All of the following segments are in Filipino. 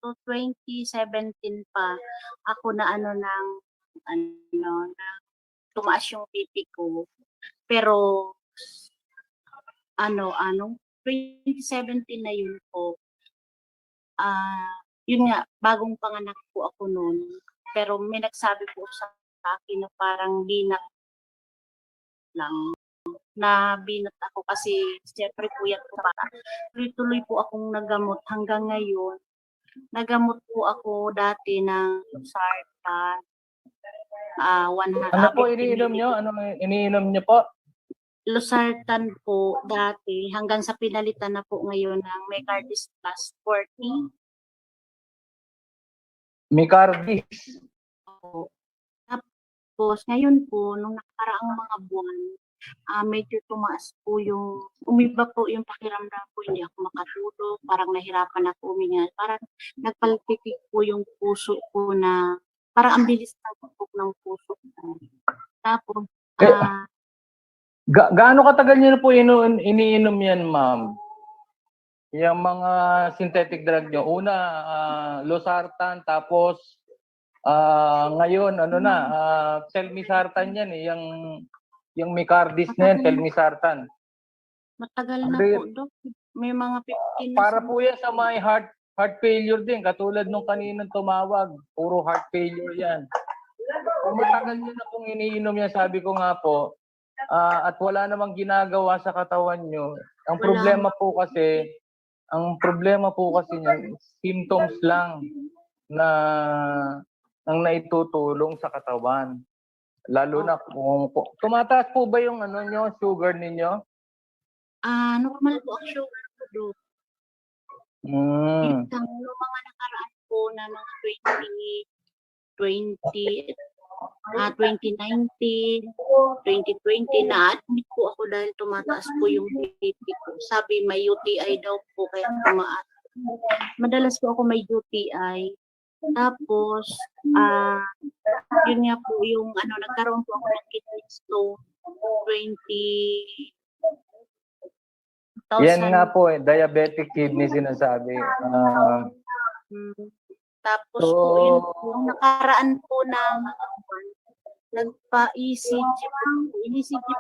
to 2017 pa ako na na tumaas yung BP ko. Pero 2017 na yun po. Yun nga, bagong panganak po ako noon. Pero may nagsabi po sa akin na parang binat lang. Na binat ako kasi siyempre puyat po bata. Tuloy-tuloy po akong nagamot hanggang ngayon. Nagamot po ako dati ng Losartan. Ano po iniinom nyo? Ano iniinom nyo po? Losartan po dati hanggang sa pinalitan na po ngayon ng Mecardis Plus 40. Mecardis. Tapos ngayon po, nung nakaraang mga buwan, medyo tumaas po umiba po yung pakiramdam ko, hindi ako makatulog, parang nahirapan ako uminga, parang nagpalpitik po yung puso ko na, parang ang bilis ng tugtog ng puso ko. Tapos, gaano katagal nyo na po iniinom yan, ma'am? Yung mga synthetic drug nyo. Una, Losartan, tapos ngayon, Telmisartan yan eh. Yung Mecardis na yan, Telmisartan. Matagal na po, Dok. May mga 15 na. Para po yan sa may heart failure din. Katulad nung kaninang tumawag. Puro heart failure yan. Kung matagal nyo na pong iniinom yan, sabi ko nga po, at wala namang ginagawa sa katawan nyo. Ang problema po kasi niyan, symptoms lang na ang naitutulong sa katawan. Lalo na kung tumataas po ba yung sugar ninyo? Normal po ang sugar ko, Dok. Yung mga nakaraan po na mga 2019, 2020, na-admit po ako dahil tumataas po yung BP ko. Sabi may UTI daw po kaya tumaas. Madalas po ako may UTI. Tapos, yun nga po yung nagkaroon po ako ng kidney stone 2000. Yan nga po diabetic kidney sinasabi. Tapos po yun po, nakaraan po ng nagpa-ECG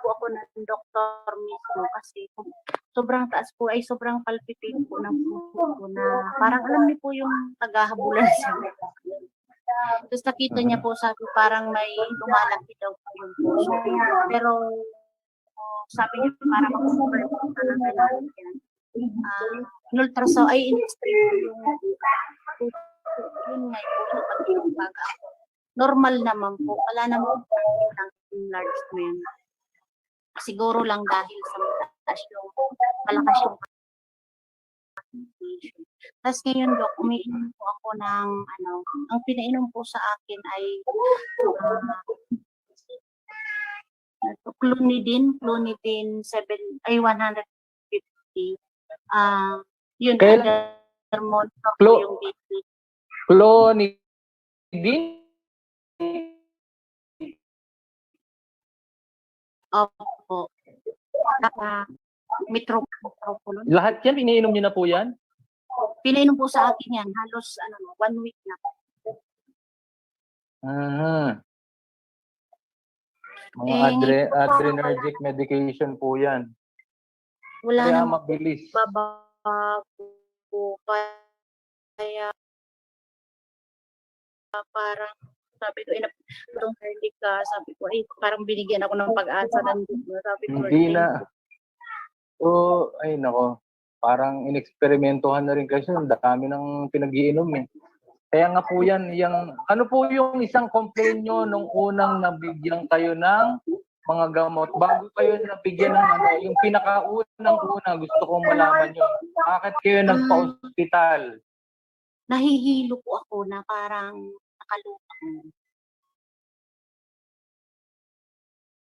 po ako ng doktor mismo kasi sobrang taas po ay sobrang palpitate po ng puso ko na parang alam niyo po yung tagahabulan siya. Tapos nakita niya po sabi parang may lumalaki daw po yung puso. Pero sabi niya parang mag-over po talaga lang yan. In-ultrasound ay in-explain po yung yun nga yung pag-ibaga ako. Normal naman po. Wala naman po ng enlarged na yan. Siguro lang dahil sa malakas yung tapos ngayon, Dok, umiinom po ako ng ang pinainom po sa akin ay Clonidine 150. Yun, hormone yung BP. Clonidine? Opo. Metropolon. Lahat yan, iniinom niyo na po yan? Pinainom po sa akin yan. Halos 1 week na. Mga adrenergic medication po yan. Wala kaya na mabilis. Babago. Kaya parang sabi ko, itong early ka, sabi ko, parang binigyan ako ng pag-asa nandito. Sabi ko, hindi na. So, ay nako, parang ineksperimentohan na rin kasi ang dami ng pinag-iinom eh. Kaya nga po yan, ano po yung isang complaint nyo nung unang nabigyan kayo ng mga gamot? Bago kayo nabigyan ng yung pinakaunang-una, gusto kong malaman nyo. Bakit kayo nagpa-hospital? Nahihilo po ako na parang nakalutang.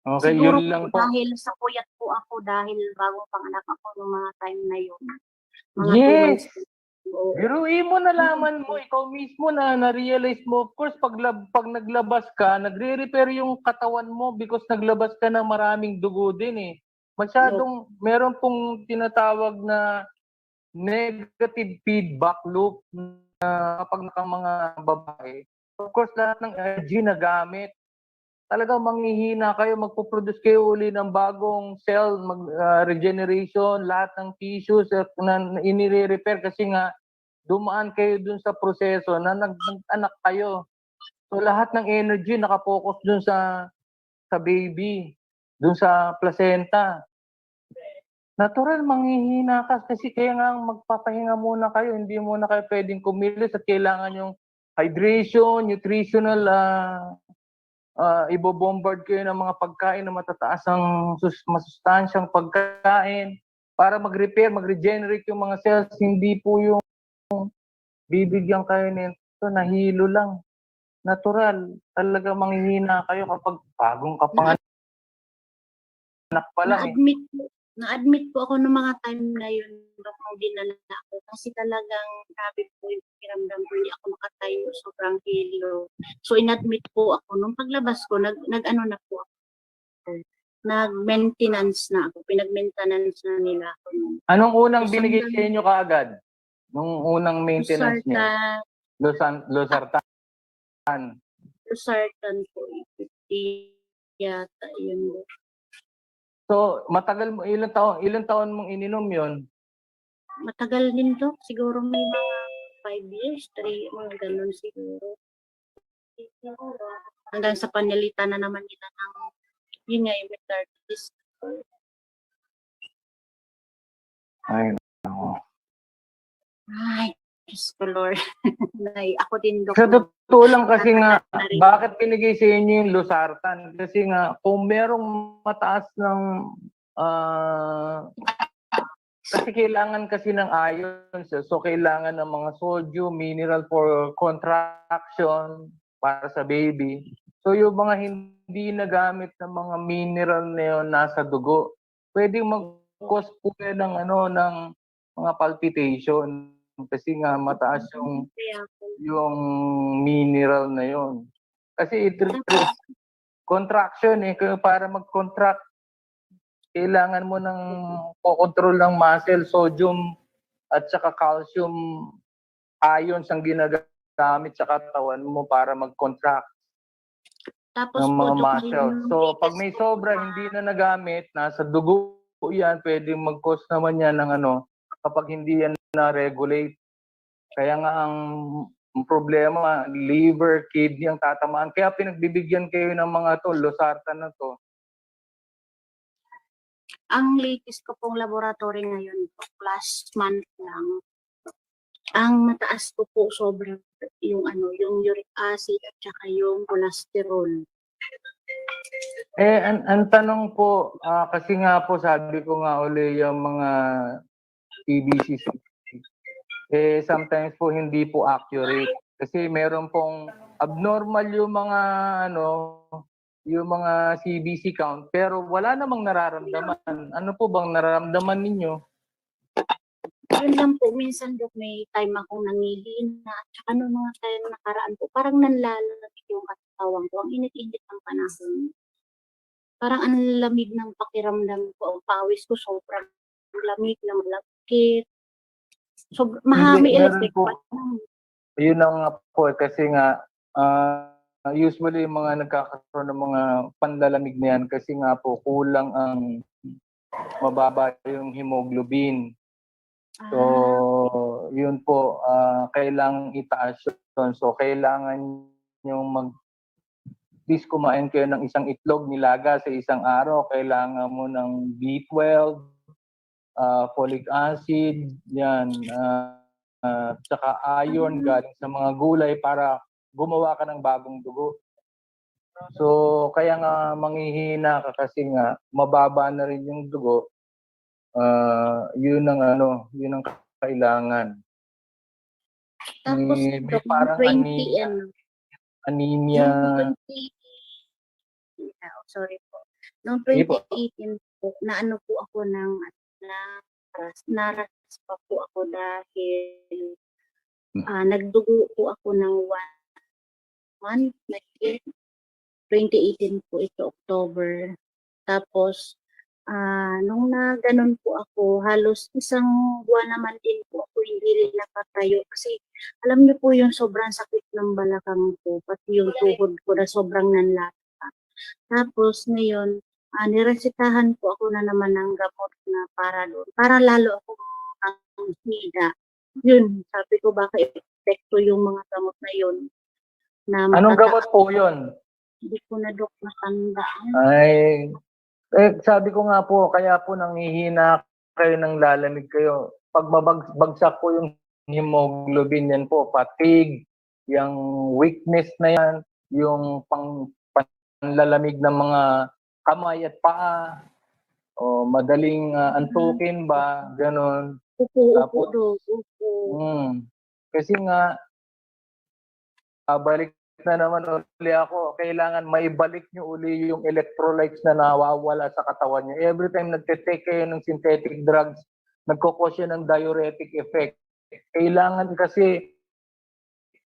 Okay, siguro yun lang po. Dahil sa puyat po ako, dahil bagong panganak ako ng mga time na yun. Mga Yes! Biruin mo, nalaman mo, ikaw mismo na-realize mo. Of course, pag naglabas ka, nagre-repair yung katawan mo because naglabas ka ng maraming dugo din eh. Masyadong, meron pong tinatawag na negative feedback loop. kapag mga babae, of course, lahat ng energy na gamit, talagang manghihina kayo, magpo-produce kayo uli ng bagong cell, regeneration, lahat ng tissues na inire-repair kasi nga dumaan kayo dun sa proseso na nag-anak kayo. So lahat ng energy nakapokus dun sa baby, dun sa placenta. Natural manghihina ka kasi kaya nga magpapahinga muna kayo, hindi muna kayo pwedeng kumilos at kailangan yung hydration, nutritional ibo-bombard kayo ng mga pagkain na matataas ang masustansyang pagkain para mag-repair, mag-regenerate yung mga cells. Hindi po yung bibigyan kayo nito, nahilo lang. Natural. Talaga manghihina kayo kapag bagong kapanganak pa lang eh. Na-admit po ako ng mga time na yun nung dinala ako kasi talagang grabe po yung pakiramdam ko, hindi ako makatayo, sobrang hilo. So inadmit po ako, nung paglabas ko, nag-ano na po ako, nag-maintenance na ako, pinag-maintenance na nila ako. Anong unang binigay sa inyo kaagad? Nung unang maintenance niyo? Losartan. Losartan po, 50 yata yun. So, matagal mo, ilang taon mong ininom yon? Matagal din to. Siguro may mga 5 years, 3, mga ganun siguro. Hanggang sa panilitan na naman nila ng, yun nga, yung retardis. Ay, nako. Ay, Diyos ko, Lord. Ako din, Dok. Sa totoo lang kasi nga, bakit pinigay sa inyo yung losartan? Kasi nga, kung merong mataas ng kasi kailangan kasi ng iron, so kailangan ng mga sodium, mineral for contraction para sa baby. So yung mga hindi nagamit ng mga mineral na yun nasa dugo, pwedeng mag-cause po yan ng ng mga palpitation kasi nga mataas yung mineral na yun. Kasi contraction para mag-contract kailangan mo ng control ng muscle, sodium at saka calcium ions ang ginagamit sa katawan mo para mag-contract ng mga muscle. So pag may sobra hindi na nagamit, nasa dugo yan, pwedeng mag-cause naman yan ng kapag hindi yan na-regulate. Kaya nga ang problema, liver, kidney ang tatamaan. Kaya pinagbibigyan kayo ng mga losartan na to. Ang latest ko pong laboratory ngayon po, last month lang, ang mataas ko po sobrang yung yung uric acid at saka yung cholesterol. Ang tanong po, kasi nga po sabi ko nga uli yung mga TBC, sometimes po hindi po accurate. Kasi meron pong abnormal yung mga yung mga CBC count, pero wala namang nararamdaman. Ano po bang nararamdaman ninyo? Yun lang po, minsan Dok, may time akong nangihina at saka nung mga time nakaraan po, parang nanlalamig yung katawan ko. Ang init-init ng panahon. Parang ang lamig ng pakiramdam ko. Ang pawis ko sobrang lamig na malagkit. So, may electric pa. Yun na nga po, kasi nga, usually yung mga nagkakaroon ng mga panlalamig na yan kasi nga po kulang ang mababa yung hemoglobin. So, yun po, kailangang itaas yun. So, kailangan yung please kumain kayo ng isang itlog nilaga sa isang araw. Kailangan mo ng B12, folic acid, yan, tsaka iron galing sa mga gulay para gumawa ka ng bagong dugo. So, kaya nga manghihina ka kasi nga mababa na rin yung dugo. Yun ang kailangan. Tapos, Dok, parang anemia. Sorry po. Noong 2018 po, naano po ako naras pa po ako dahil nagdugo po ako ng 1 month, 2018 po ito, October. Tapos, Nung na gano'n po ako, halos isang buwan naman din po ako hindi rin nakatayo kasi alam niyo po yung sobrang sakit ng balakang ko, pati yung tuhod ko na sobrang nanlata. Tapos ngayon, niresetahan po ako na naman ng gamot na para doon, para lalo akong manghina. Yun, sabi ko baka epekto yung mga gamot na yun na Anong gamot matataas. po yun? Hindi ko na dok matandaan. Ay, sabi ko nga po, kaya po nanghihina kayo ng lalamig kayo. Pag bagsak po yung hemoglobin yan po, fatigue, yung weakness na yan, yung panlalamig ng mga kamay at paa, o madaling antukin ba, ganun. Upo Tapos, dok, upo. kasi nga, balik na naman uli ako, kailangan maibalik nyo uli yung electrolytes na nawawala sa katawan nyo. Every time nagte-take kayo ng synthetic drugs, nagkukos yan ng diuretic effect. Kailangan kasi,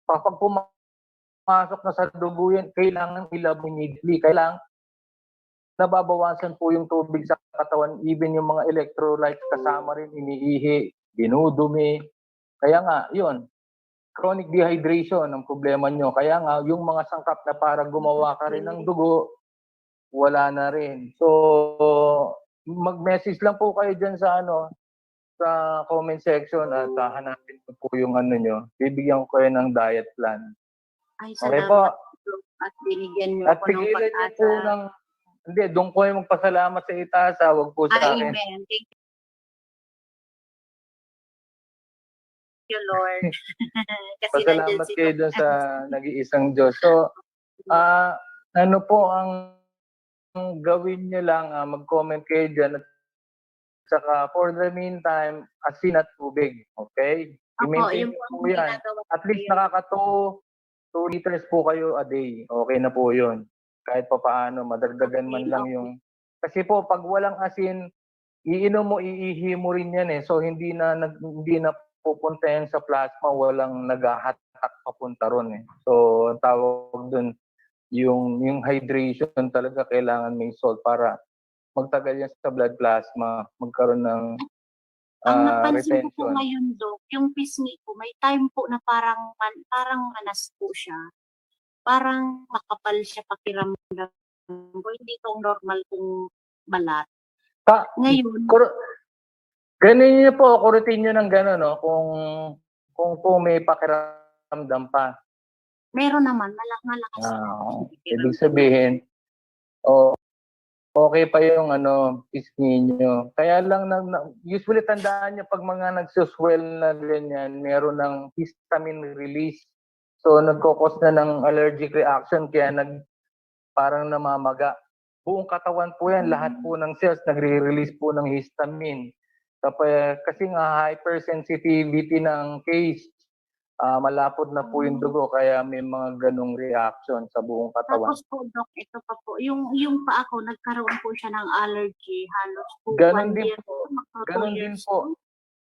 kapag pumasok na sa dugo yan, kailangan ilab immediately. Kailangan nababawasan po yung tubig sa katawan, even yung mga electrolytes kasama rin, iniihi, dinudumi. Kaya nga, yun, chronic dehydration ang problema nyo. Kaya nga, yung mga sangkap na para gumawa ka rin ng dugo, wala na rin. So, mag-message lang po kayo dyan sa sa comment section at hanapin ko po yung nyo. Bibigyan ko kayo ng diet plan. Ay, Okay salamat po. Dok, at binigyan niyo At ako ng pigilan nyo po pag-asa. hindi, doon ko yung magpasalamat sa itaasa, wag po sa akin. Amen. Thank you, Lord. Kasi nandiyan Pasalamat si kayo Doc. doon sa nag-iisang Diyos. So, ano po ang gawin nyo lang, mag-comment kayo dyan at saka for the meantime, asin at tubig. Okay? Opo, I-maintain yun nyo po ang po yan. ginagawa ko At least ngayon. nakaka 2 liters po kayo a day. Okay na po yun. Kahit pa paano, madagdagan man lang yung... Kasi po, pag walang asin, iinom mo, iihi mo rin yan eh. So, hindi na pupunta yan sa plasma, walang naghahatak papunta ron eh. So, ang tawag dun, yung hydration talaga kailangan may salt para magtagal yan sa blood plasma, magkaroon ng Ang napansin ko po retention. ngayon, Dok, yung pisngi ko, may time po na parang manas po siya. Parang makapal siya pakiramdam ko. Hindi itong normal kong balat. Ngayon, Ganun nyo po, kurutin nyo ng gano'n, no? Kung may pakiramdam pa. meron naman, malakas po. Ibig sabihin, okay pa yung pisngi nyo. Kaya lang, usually tandaan nyo pag mga nagsuswell na ganyan, meron ng histamine release. So, nagkukos na ng allergic reaction, kaya parang namamaga. Buong katawan po yan, lahat po ng cells nagre-release po ng histamine. Kasi nga hypersensitivity ng case, malapot na po yung dugo kaya may mga ganong reaction sa buong katawan. Tapos po, Dok, ito pa po, yung pa ako, nagkaroon po siya ng allergy, halos po Ganon 1 din year. po. Magto 2 Ganon din years po.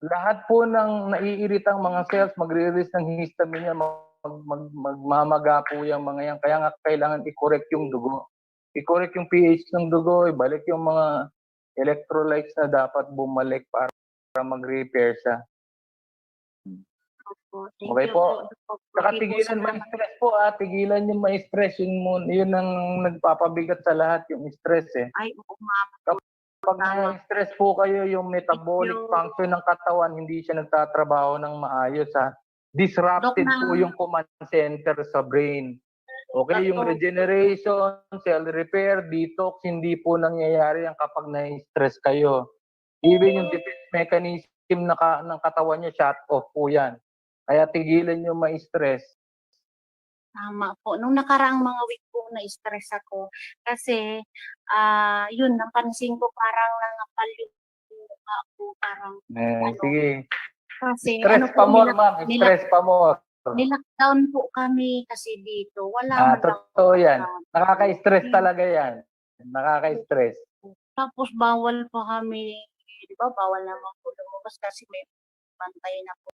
Lahat po ng naiiritang mga cells, magre-release ng histamine yan, magmamaga po yung mga yan. Kaya nga kailangan i-correct yung dugo. I-correct yung pH ng dugo, ibalik yung mga electrolytes na dapat bumalik para mag-repair siya. po. Thank Okay you po. Dok. Saka Okay po, tigilan salamat. ma-stress po tigilan yung ma-stress. Yun ang nagpapabigat sa lahat, yung stress eh. Ay, oo nga. Pag na-stress po kayo, yung metabolic function ng katawan, hindi siya nagtatrabaho ng maayos Disrupted Dok, po yung command center sa brain. Okay, yung Dok. regeneration, cell repair, detox, hindi po nangyayari yan kapag na-stress kayo. Even yung defense mechanism ng katawan nyo, shut off po yan. Kaya tigilan nyo ma-stress. Tama po. Nung nakaraang mga week po na-stress ako kasi yun, napansin ko parang nangapal yung mukha ko, parang Sige. kasi Stress pa more, ma'am. Stress pa more. nilockdown po kami kasi dito. Wala man lang. Totoo yan. Nakaka-stress talaga yan. Nakaka-stress. Tapos bawal pa kami, di ba? Bawal naman po lumabas kasi may bantay na po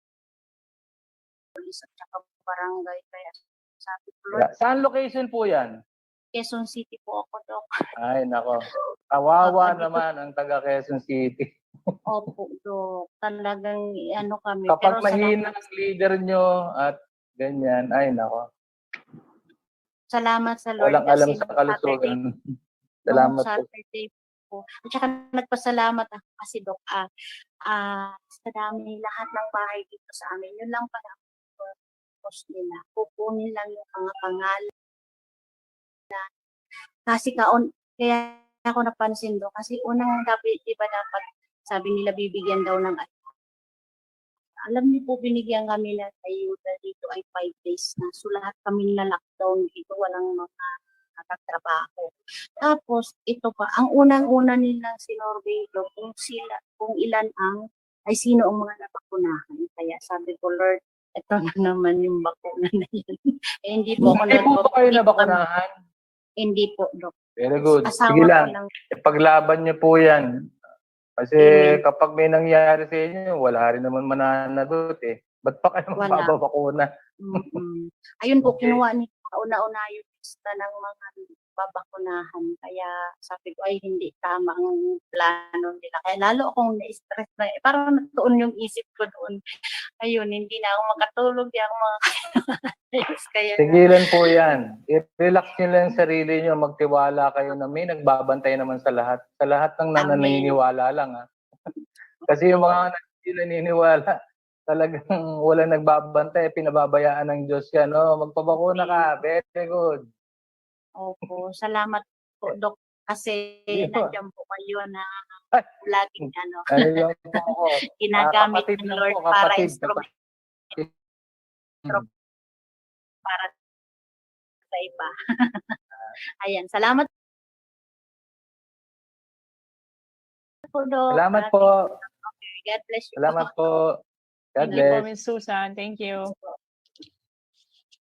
pulis at saka barangay. Kaya sabi ko, Lord, Saan location po yan? Quezon City po ako, Dok. Ay, nako. Kawawa Dito- naman ang taga Quezon City. Opo, Dok. Talagang ano kami. Kapag Pero mahina ang leader nyo at ganyan, ay nako. salamat sa Lord Walang alam kasi sa nung Saturday, kalusugan. nung Salamat po. Saturday po. At saka nagpasalamat ako kasi, Dok, sa dami lahat ng bahay dito sa amin. Yun lang pala ang post nila. Kukunin lang yung mga pangalan. Kasi kaya ako napansin, Dok, kasi unang dapat, iba dapat, sabi nila bibigyan daw ng alam niyo po, binigyan kami ng ayuda dito ay 5 days na. So lahat kami na lockdown dito, walang mga nagtatrabaho. Tapos ito pa, ang unang-una nilang sinorvey ko kung ilan ay sino ang mga nabakunahan. Kaya sabi ko, Lord, ito na naman yung bakuna na yan. Hindi po ako Hindi po ba kayo nabakunahan? Hindi po, Dok. Very good. Asawa Sige ko lang. lang. Ipaglaban niyo po yan. Kasi Amen. kapag may nangyari sa inyo, wala rin naman mananagot eh. Ba't pa kayo Wala. magpapabakuna? Ayun po, Okay. kinuha ni kauna-una yung lista ng mga babakunahan. Kaya sabi ko, ay hindi tama ang plano nila. Kaya lalo akong na-stress na. Parang natuon yung isip ko doon. Ayun, hindi na ako makatulog. Hindi ako makakayos. Kaya Tigilan po yan. I-relax nyo lang yung sarili nyo. Magtiwala kayo na may nagbabantay naman sa lahat. Sa lahat ng naniniwala lang. Ha? Kasi yung mga hindi naniniwala, talagang wala nagbabantay. Pinababayaan ng Diyos yan. No? Magpabakuna ka. Very good. Opo, salamat po, Dok. Kasi Sige po. nandiyan po kayo na Ay. laging Ano lang po ako. ginagamit Kapatid ng lang Lord po, para kapatid. instrument para sa iba. Ayan, salamat po, Dok. Salamat po. God bless you. Salamat po. God Thank you po, bless. Miss Susan. Thank you.